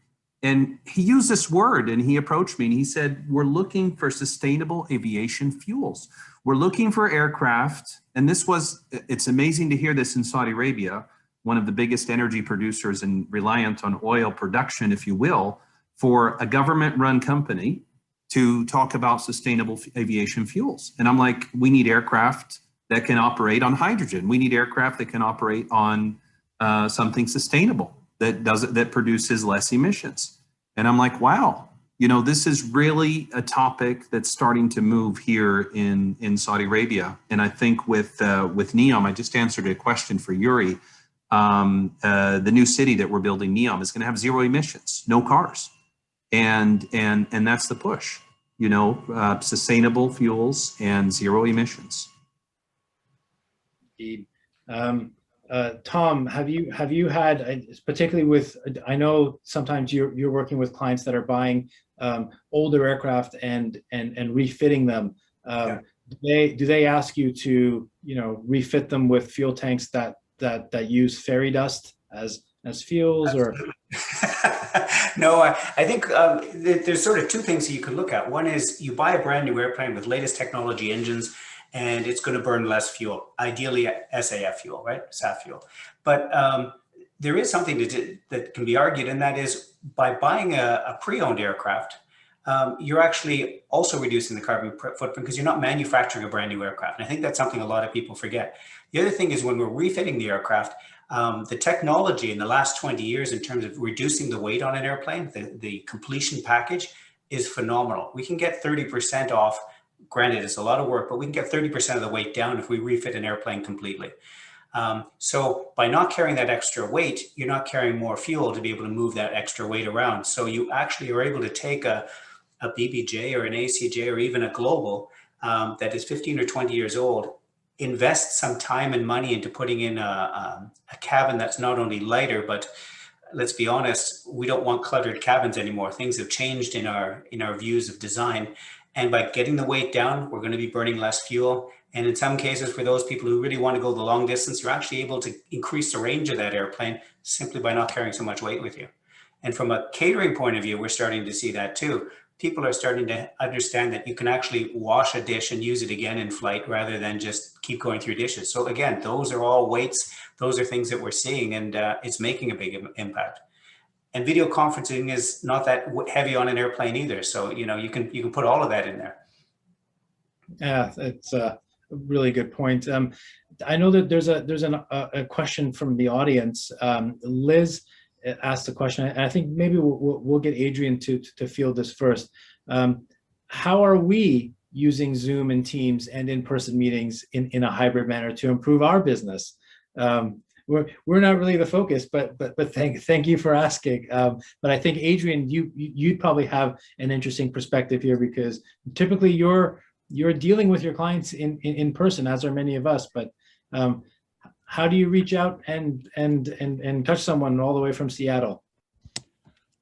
and he used this word and he approached me and he said, we're looking for sustainable aviation fuels. We're looking for aircraft. And it's amazing to hear this in Saudi Arabia, one of the biggest energy producers and reliant on oil production, if you will, for a government-run company to talk about sustainable aviation fuels. And I'm like, we need aircraft that can operate on hydrogen. We need aircraft that can operate on something sustainable that produces less emissions. And I'm like, wow, you know, this is really a topic that's starting to move here in Saudi Arabia. And I think with NEOM, I just answered a question for Yuri. The new city that we're building, NEOM, is going to have 0 emissions, no cars. And that's the push, you know, sustainable fuels and 0 emissions. Indeed. Tom, have you had, particularly with, I know sometimes you're working with clients that are buying older aircraft and refitting them. Do they ask you to, you know, refit them with fuel tanks that use fairy dust as fuels, or? No, I think there's sort of two things that you can look at. One is you buy a brand new airplane with latest technology engines, and it's going to burn less fuel, ideally SAF fuel, right? SAF fuel. But there is something that can be argued, and that is by buying a pre-owned aircraft, you're actually also reducing the carbon footprint because you're not manufacturing a brand new aircraft. And I think that's something a lot of people forget. The other thing is when we're refitting the aircraft, the technology in the last 20 years in terms of reducing the weight on an airplane, the completion package is phenomenal. We can get 30% off. Granted, it's a lot of work, but we can get 30% of the weight down if we refit an airplane completely. So by not carrying that extra weight, you're not carrying more fuel to be able to move that extra weight around. So you actually are able to take a BBJ or an ACJ or even a Global that is 15 or 20 years old, invest some time and money into putting in a cabin that's not only lighter, but let's be honest, we don't want cluttered cabins anymore. Things have changed in our views of design. And by getting the weight down, we're going to be burning less fuel. And in some cases, for those people who really want to go the long distance, you're actually able to increase the range of that airplane simply by not carrying so much weight with you. And from a catering point of view, we're starting to see that too. People are starting to understand that you can actually wash a dish and use it again in flight rather than just keep going through dishes. So again, those are all weights. Those are things that we're seeing, and it's making a big impact. And video conferencing is not that heavy on an airplane either. So, you know, you can put all of that in there. Yeah, it's a really good point. I know that there's a question from the audience. Liz asked a question, and I think maybe we'll get Adrian to field this first. How are we using Zoom and Teams and in-person meetings in a hybrid manner to improve our business? We're not really the focus, but thank you for asking. But I think Adrian, you'd probably have an interesting perspective here, because typically you're dealing with your clients in person, as are many of us. But how do you reach out and touch someone all the way from Seattle?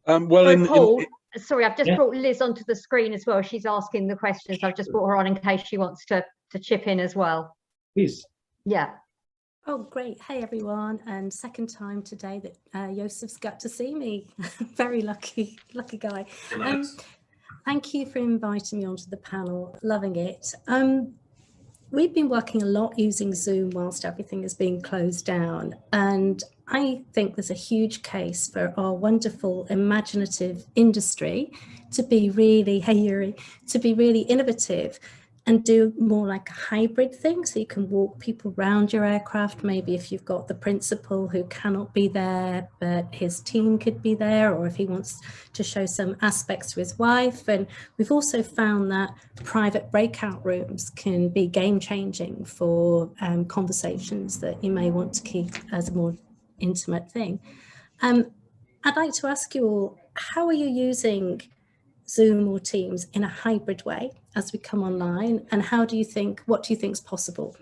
Paul, sorry, I've just brought Liz onto the screen as well. She's asking the questions. I've just brought her on in case she wants to chip in as well. Please. Yeah. Oh, great. Hey, everyone. And second time today that Josef's got to see me. Very lucky guy. Thank you for inviting me onto the panel. Loving it. We've been working a lot using Zoom whilst everything is being closed down. And I think there's a huge case for our wonderful imaginative industry to be really, hey Yuri, to be really innovative and do more like a hybrid thing. So you can walk people around your aircraft. Maybe if you've got the principal who cannot be there, but his team could be there, or if he wants to show some aspects to his wife. And we've also found that private breakout rooms can be game changing for conversations that you may want to keep as a more intimate thing. I'd like to ask you all, how are you using Zoom or Teams in a hybrid way as we come online, and what do you think is possible?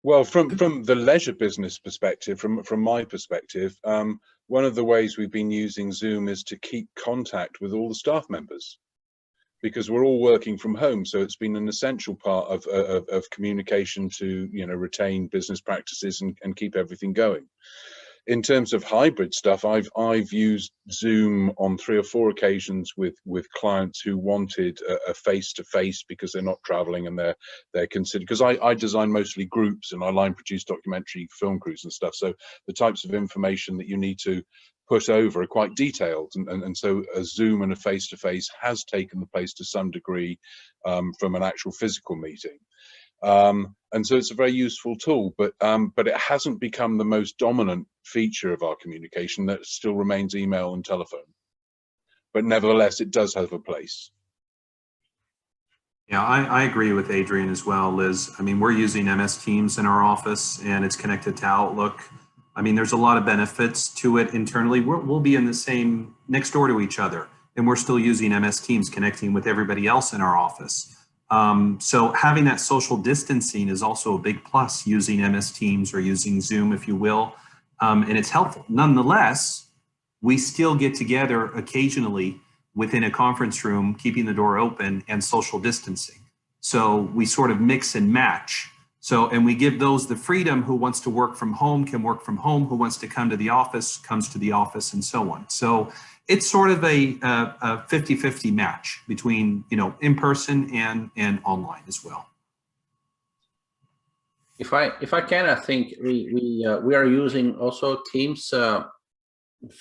Well, from the leisure business perspective, from my perspective, one of the ways we've been using Zoom is to keep contact with all the staff members, because we're all working from home. So it's been an essential part of communication to, you know, retain business practices and keep everything going. In terms of hybrid stuff, I've used Zoom on 3 or 4 occasions with clients who wanted a face-to-face because they're not traveling and they're considered, because I design mostly groups and I line produce documentary film crews and stuff. So the types of information that you need to put over are quite detailed, and so a Zoom and a face-to-face has taken the place to some degree from an actual physical meeting. And so it's a very useful tool, but it hasn't become the most dominant feature of our communication. That still remains email and telephone, but nevertheless it does have a place. Yeah, I agree with Adrian as well, Liz. I mean, we're using MS Teams in our office and it's connected to Outlook. I mean, there's a lot of benefits to it internally. We'll be in the same, next door to each other, and we're still using MS Teams, connecting with everybody else in our office. So having that social distancing is also a big plus, using MS Teams or using Zoom, if you will, and it's helpful. Nonetheless, we still get together occasionally within a conference room, keeping the door open and social distancing. So we sort of mix and match So, and we give those the freedom. Who wants to work from home can work from home. Who wants to come to the office comes to the office, and so on. So it's sort of a 50-50 match between, you know, in person and online as well. If I can, I think we are using also Teams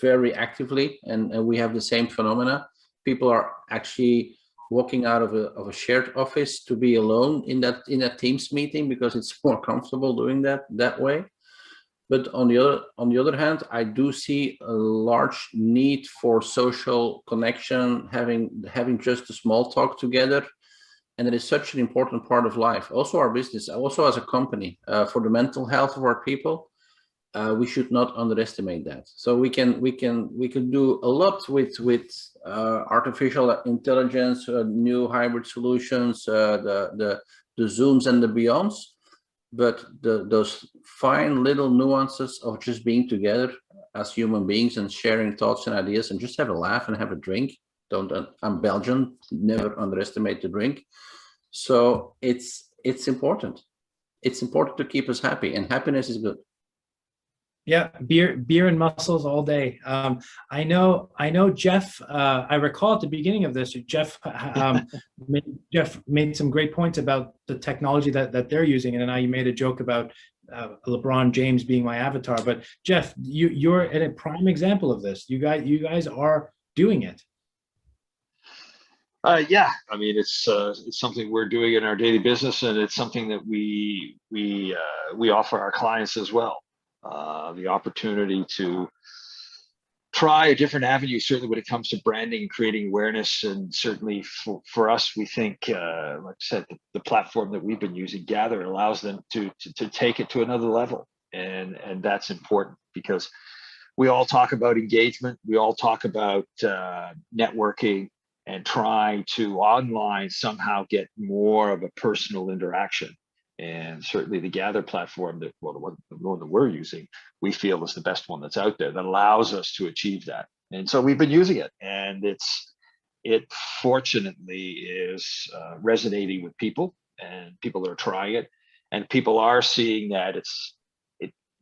very actively, and we have the same phenomena. People are actually walking out of a shared office to be alone in that Teams meeting because it's more comfortable doing that way. But on the other hand, I do see a large need for social connection, having just a small talk together. And it is such an important part of life. Also our business, also as a company, for the mental health of our people, we should not underestimate that. So we can do a lot with artificial intelligence, new hybrid solutions, the Zooms and the Beyonds. But those fine little nuances of just being together as human beings and sharing thoughts and ideas and just have a laugh and have a drink. I'm Belgian, never underestimate the drink. So it's important. It's important to keep us happy, and happiness is good. Yeah, beer and muscles all day. I know, Jeff. I recall at the beginning of this, Jeff made some great points about the technology that they're using, and now you made a joke about LeBron James being my avatar. But Jeff, you're a prime example of this. You guys are doing it. Yeah, I mean, it's something we're doing in our daily business, and it's something that we offer our clients as well. The opportunity to try a different avenue, certainly when it comes to branding and creating awareness. And certainly for us, we think, like I said, the platform that we've been using, Gather, allows them to take it to another level. And that's important because we all talk about engagement. We all talk about networking and trying to online somehow get more of a personal interaction. And certainly the Gather platform, the one that we're using, we feel is the best one that's out there that allows us to achieve that. And so we've been using it, and it fortunately is resonating with people, and people are trying it, and people are seeing that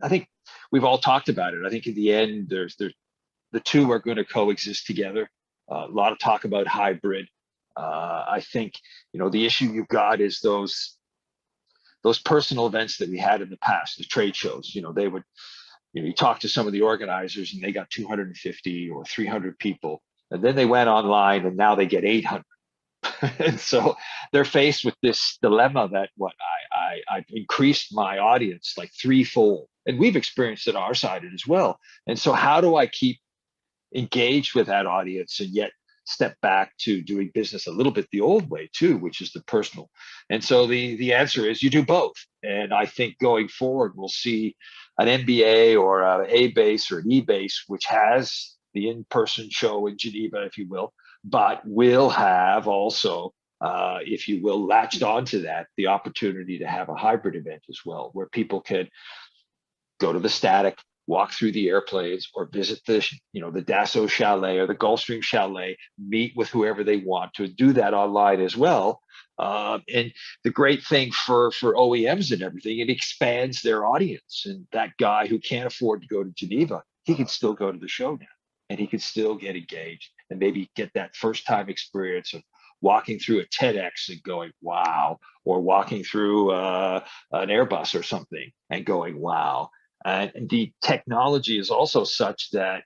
I think we've all talked about it. I think in the end, there's the two are going to coexist together. A lot of talk about hybrid. I think, you know, the issue you've got is those personal events that we had in the past, the trade shows. You know, they would, you know, you talk to some of the organizers and they got 250 or 300 people, and then they went online and now they get 800. And so they're faced with this dilemma that I've increased my audience like threefold, and we've experienced it on our side as well. And so how do I keep engaged with that audience and yet step back to doing business a little bit the old way too, which is the personal? And so the answer is you do both. And I think going forward, we'll see an MBA or a A-Base or an E-Base, which has the in-person show in Geneva, if you will, but will have also, if you will, latched onto that, the opportunity to have a hybrid event as well, where people can go to the Static, walk through the airplanes, or visit the, you know, the Dassault Chalet or the Gulfstream Chalet, meet with whoever they want to, do that online as well. And the great thing for OEMs and everything, it expands their audience. And that guy who can't afford to go to Geneva, he can still go to the show now, and he can still get engaged and maybe get that first time experience of walking through a TEDx and going, wow, or walking through an Airbus or something and going, wow. And the technology is also such that,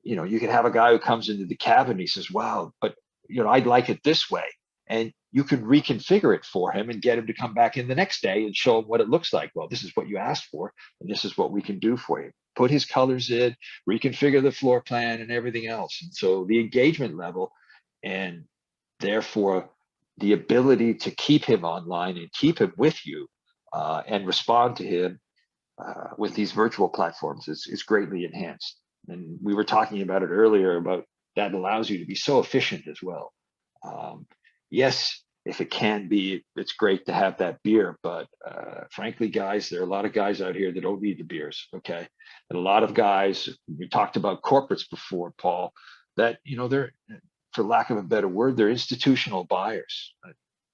you know, you can have a guy who comes into the cabin and he says, wow, but, you know, I'd like it this way. And you can reconfigure it for him and get him to come back in the next day and show him what it looks like. Well, this is what you asked for, and this is what we can do for you. Put his colors in, reconfigure the floor plan and everything else. And so the engagement level, and therefore the ability to keep him online and keep him with you and respond to him with these virtual platforms is greatly enhanced. And we were talking about it earlier, about that allows you to be so efficient as well. Yes, if it can be, it's great to have that beer, but frankly, guys, there are a lot of guys out here that don't need the beers, okay? And a lot of guys, we talked about corporates before, Paul, that, you know, they're, for lack of a better word, they're institutional buyers.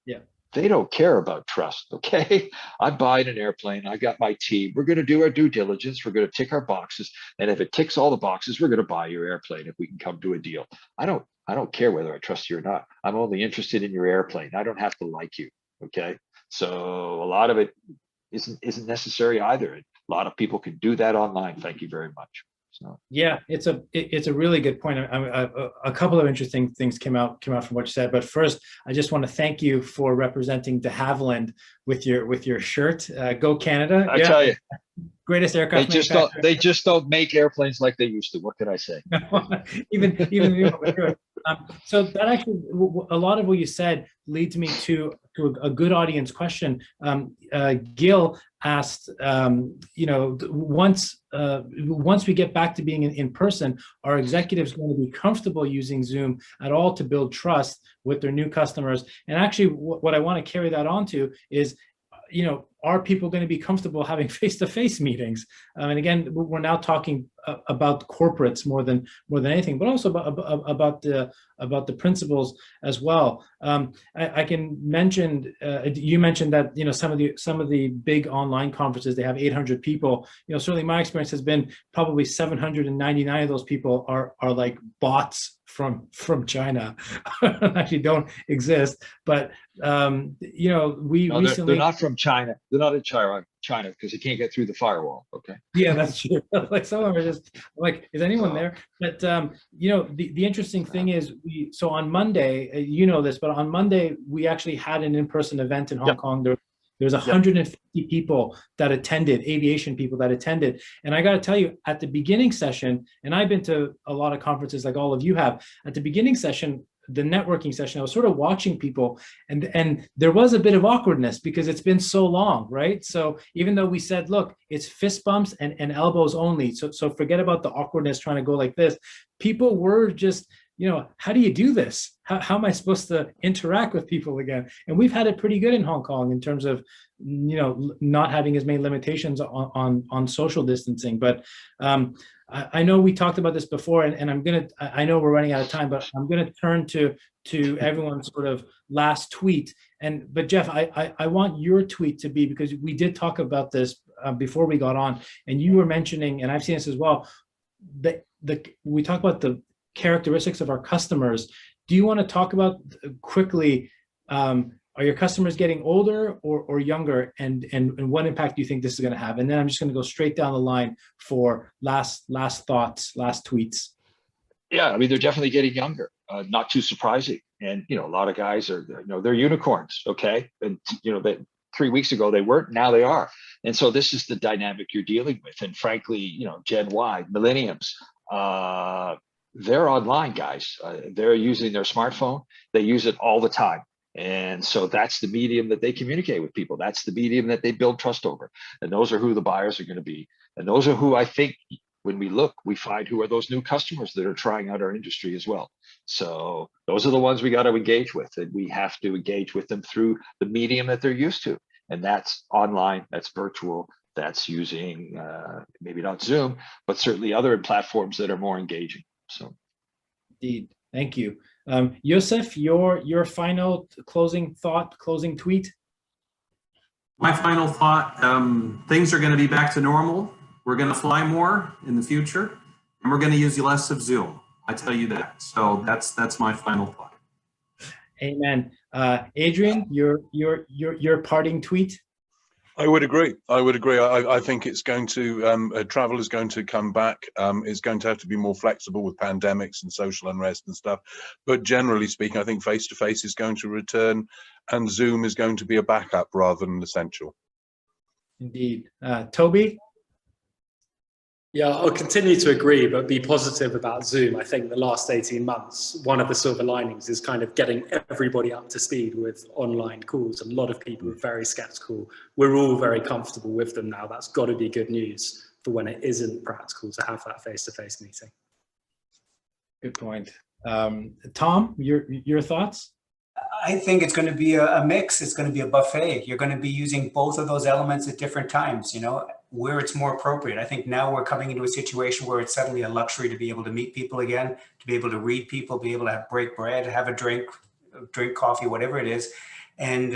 Yeah. they don't care about trust, okay? I'm buying an airplane. I got my team. We're going to do our due diligence. We're going to tick our boxes. And if it ticks all the boxes, we're going to buy your airplane if we can come to a deal. I don't care whether I trust you or not. I'm only interested in your airplane. I don't have to like you, okay? So a lot of it isn't necessary either. A lot of people can do that online. Thank you very much. So. Yeah, it's a really good point. A couple of interesting things came out from what you said. But first, I just want to thank you for representing de Havilland with your shirt. Go Canada! I tell you, greatest aircraft. They just don't make airplanes like they used to. What can I say? even so that actually, a lot of what you said leads me to a good audience question. Gil asked, once we get back to being in person, are executives going to be comfortable using Zoom at all to build trust with their new customers? And actually, what I want to carry that on to is, are people going to be comfortable having face-to-face meetings? And again, we're now talking about corporates more than anything, but also about the principals as well. I can mention, you mentioned that some of the big online conferences, they have 800 people. Certainly my experience has been probably 799 of those people are like bots from China. Actually don't exist, but we recently, they're not from China. They're not in China because they can't get through the firewall. Okay. Yeah, that's true. Like some of them are just like, is anyone there? But the interesting thing is, so on Monday, this, but on Monday we actually had an in-person event in Hong Kong. There's 150 people that attended, aviation people that attended. And I got to tell you, at the beginning session, and I've been to a lot of conferences like all of you have, at the beginning session, the networking session, I was sort of watching people, and there was a bit of awkwardness because it's been so long, right? So even though we said, look, it's fist bumps and elbows only, so forget about the awkwardness trying to go like this. People were just, how do you do this? How am I supposed to interact with people again? And we've had it pretty good in Hong Kong in terms of, not having as many limitations on social distancing. But I know we talked about this before, and I know we're running out of time, but I'm gonna turn to everyone's sort of last tweet. But Jeff, I want your tweet to be, because we did talk about this before we got on, and you were mentioning, and I've seen this as well, that we talk about the characteristics of our customers. Do you want to talk about quickly, are your customers getting older or younger, and what impact do you think this is going to have? And then I'm just going to go straight down the line for last thoughts, last tweets. Yeah, I mean, they're definitely getting younger. Not too surprising. And a lot of guys are, they're unicorns. Okay, and that 3 weeks ago they weren't. Now they are. And so this is the dynamic you're dealing with. And frankly, Gen Y, millenniums, they're online guys. They're using their smartphone. They use it all the time. And so that's the medium that they communicate with people. That's the medium that they build trust over. And those are who the buyers are going to be. And those are who I think, when we look, we find who are those new customers that are trying out our industry as well. So those are the ones we got to engage with, and we have to engage with them through the medium that they're used to. And that's online, that's virtual, that's using maybe not Zoom, but certainly other platforms that are more engaging. So, indeed, thank you. Yosef, your final closing thought, closing tweet? My final thought, things are going to be back to normal. We're going to fly more in the future, and we're going to use less of Zoom. I tell you that. So that's my final thought. Amen. Adrian, your parting tweet? I would agree. I think it's going to, travel is going to come back. It's going to have to be more flexible with pandemics and social unrest and stuff. But generally speaking, I think face-to-face is going to return, and Zoom is going to be a backup rather than essential. Indeed. Toby? Yeah, I'll continue to agree, but be positive about Zoom. I think the last 18 months, one of the silver linings is kind of getting everybody up to speed with online calls. A lot of people are very skeptical. We're all very comfortable with them now. That's got to be good news for when it isn't practical to have that face-to-face meeting. Good point. Tom, your thoughts? I think it's going to be a mix. It's going to be a buffet. You're going to be using both of those elements at different times, where it's more appropriate. I think now we're coming into a situation where it's suddenly a luxury to be able to meet people again, to be able to read people, be able to break bread, have a drink coffee, whatever it is. and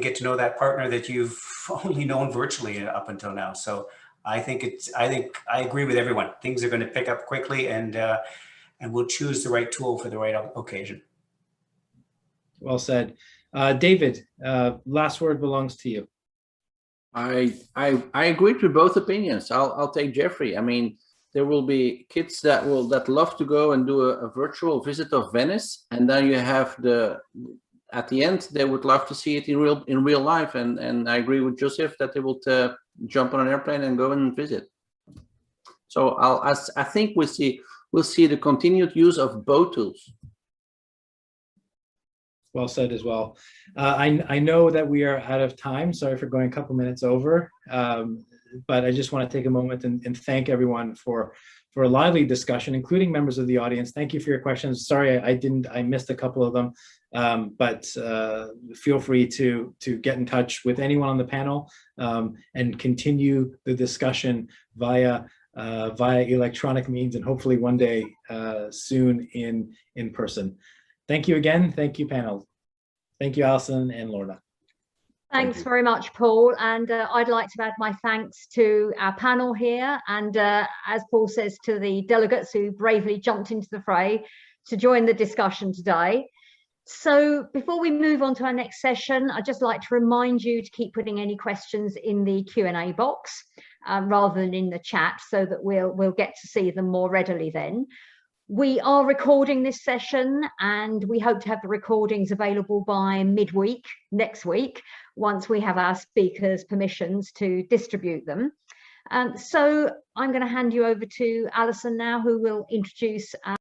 get to know that partner that you've only known virtually up until now. So I think I agree with everyone. Things are going to pick up quickly, and we'll choose the right tool for the right occasion. Well said. David, last word belongs to you. I agree with both opinions. I'll take Jeffrey. I mean, there will be kids that love to go and do a virtual visit of Venice, and then you have at the end they would love to see it in real life. And I agree with Joseph that they will jump on an airplane and go and visit. So I think we'll see the continued use of both tools. Well said as well. I know that we are out of time. Sorry for going a couple minutes over, but I just want to take a moment and thank everyone for a lively discussion, including members of the audience. Thank you for your questions. Sorry, I missed a couple of them, but feel free to get in touch with anyone on the panel and continue the discussion via electronic means, and hopefully one day soon in person. Thank you again. Thank you, panel. Thank you, Alison and Lorna. Thanks very much, Paul. And I'd like to add my thanks to our panel here. And as Paul says, to the delegates who bravely jumped into the fray to join the discussion today. So before we move on to our next session, I'd just like to remind you to keep putting any questions in the Q&A box rather than in the chat, so that we'll get to see them more readily then. We are recording this session, and we hope to have the recordings available by midweek next week, once we have our speakers' permissions to distribute them. So I'm going to hand you over to Alison now, who will introduce